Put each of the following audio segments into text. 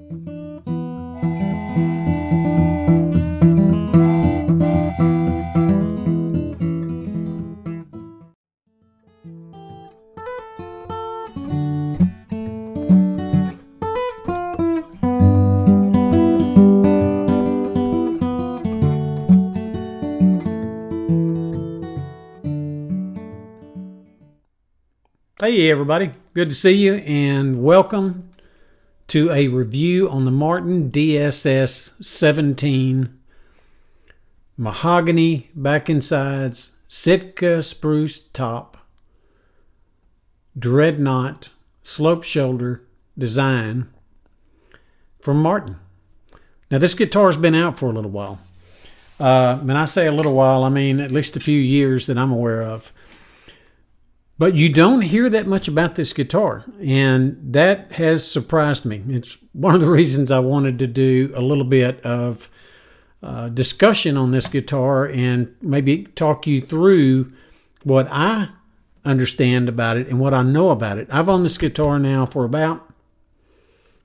Hey everybody, good to see you and welcome to a review on the Martin DSS-17 Mahogany back insides, Sitka spruce top, dreadnought slope shoulder design from Martin. Now this guitar has been out for a little while. When I say a little while, I mean at least a few years that I'm aware of. But you don't hear that much about this guitar, and that has surprised me. It's one of the reasons I wanted to do a little bit of discussion on this guitar and maybe talk you through what I understand about it and what I know about it. I've owned this guitar now for about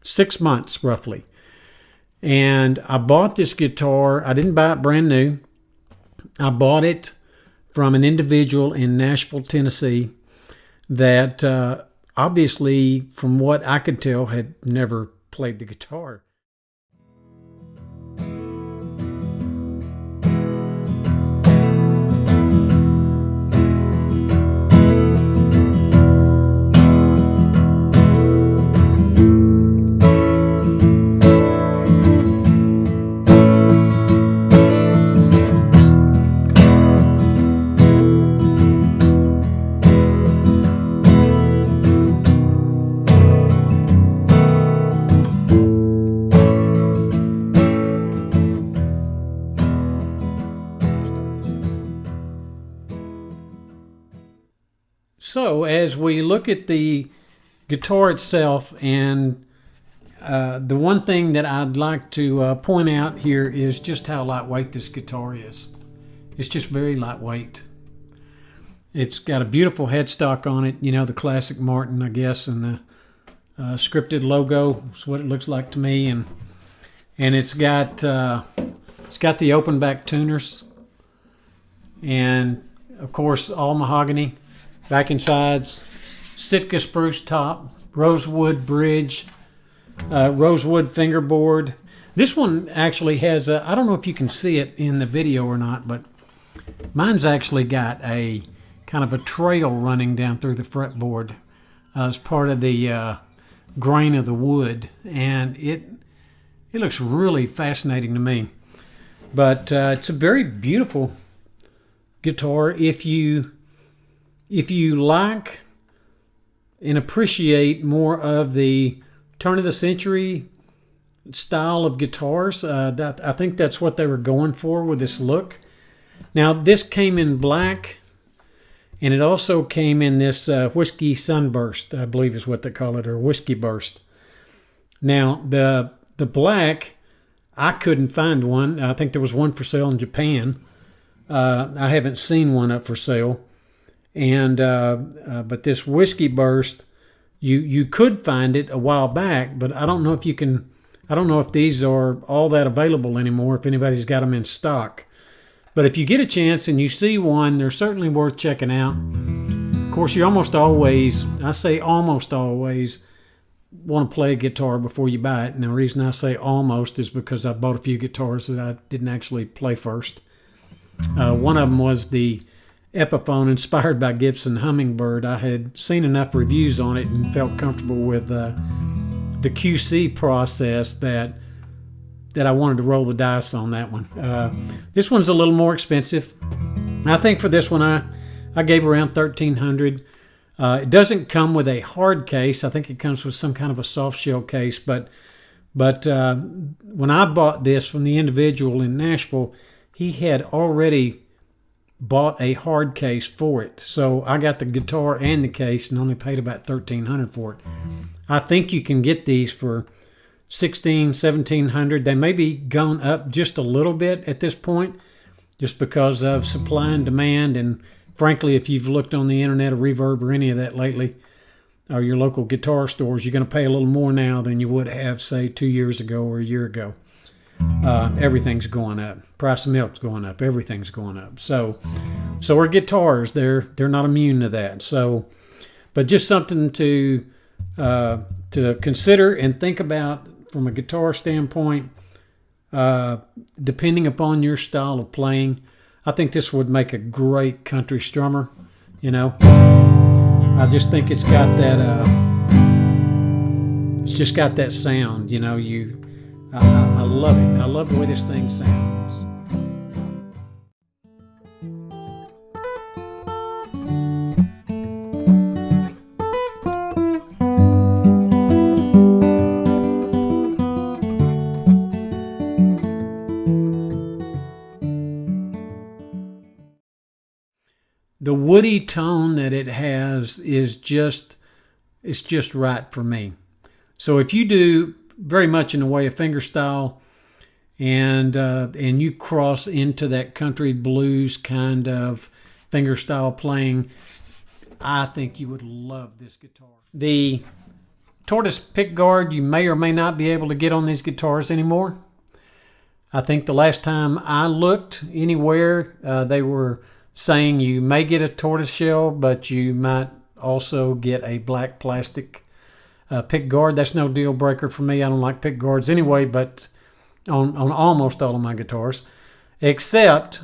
6 months, roughly. And I bought this guitar. I didn't buy it brand new. I bought it from an individual in Nashville, Tennessee, that obviously, from what I could tell, had never played the guitar. So as we look at the guitar itself, and the one thing that I'd like to point out here is just how lightweight this guitar is. It's just very lightweight. It's got a beautiful headstock on it, you know, the classic Martin, I guess, and the scripted logo is what it looks like to me, and it's got the open back tuners, and of course all mahogany. Back insides, Sitka spruce top, Rosewood bridge, Rosewood fingerboard. This one actually has a, I don't know if you can see it in the video or not, but mine's actually got a kind of a trail running down through the fretboard as part of the grain of the wood, and it looks really fascinating to me. But it's a very beautiful guitar if you like and appreciate more of the turn of the century style of guitars. I think that's what they were going for with this look. Now this came in black, and it also came in this whiskey sunburst, I believe is what they call it, or whiskey burst. Now the black, I couldn't find one. I think there was one for sale in Japan. I haven't seen one up for sale. And but this whiskey burst, you could find it a while back, but I don't know if you can. I don't know if these are all that available anymore, if anybody's got them in stock. But if you get a chance and you see one, they're certainly worth checking out. Of course, you almost always, I say almost always, want to play a guitar before you buy it. And the reason I say almost is because I bought a few guitars that I didn't actually play first. One of them was the Epiphone, inspired by Gibson Hummingbird. I had seen enough reviews on it and felt comfortable with the QC process that I wanted to roll the dice on that one. This one's a little more expensive. I think for this one I gave around $1,300. It doesn't come with a hard case. I think it comes with some kind of a soft shell case. But when I bought this from the individual in Nashville, he had already bought a hard case for it. So I got the guitar and the case and only paid about $1,300 for it. I think you can get these for $1,600, $1,700. They may be gone up just a little bit at this point, just because of supply and demand. And frankly, if you've looked on the internet or Reverb or any of that lately, or your local guitar stores, you're going to pay a little more now than you would have, say, 2 years ago or a year ago. Everything's going up. Price of milk's going up. Everything's going up. So are guitars. They're not immune to that. So, but just something to consider and think about from a guitar standpoint. Depending upon your style of playing, I think this would make a great country strummer. You know, I just think it's got that. It's just got that sound. You know, I love it. I love the way this thing sounds. The woody tone that it has is just right for me. So if you do very much in the way of fingerstyle and you cross into that country blues kind of fingerstyle playing, I think you would love this guitar. The tortoise pickguard you may or may not be able to get on these guitars anymore. I think the last time I looked anywhere, they were saying you may get a tortoise shell, but you might also get a black plastic pick guard. That's no deal breaker for me. I don't like pick guards anyway, but on almost all of my guitars, except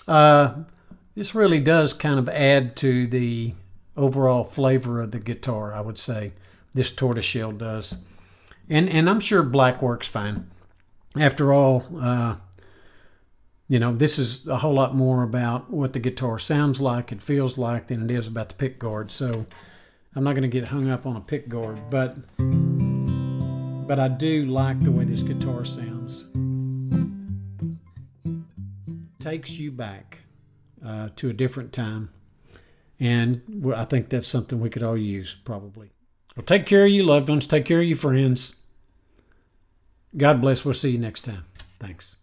this really does kind of add to the overall flavor of the guitar, I would say. This tortoise shell does. And I'm sure black works fine. After all, you know, this is a whole lot more about what the guitar sounds like and feels like than it is about the pick guard. So I'm not going to get hung up on a pick guard, but I do like the way this guitar sounds. Takes you back to a different time, and I think that's something we could all use probably. Well, take care of you loved ones. Take care of your friends. God bless. We'll see you next time. Thanks.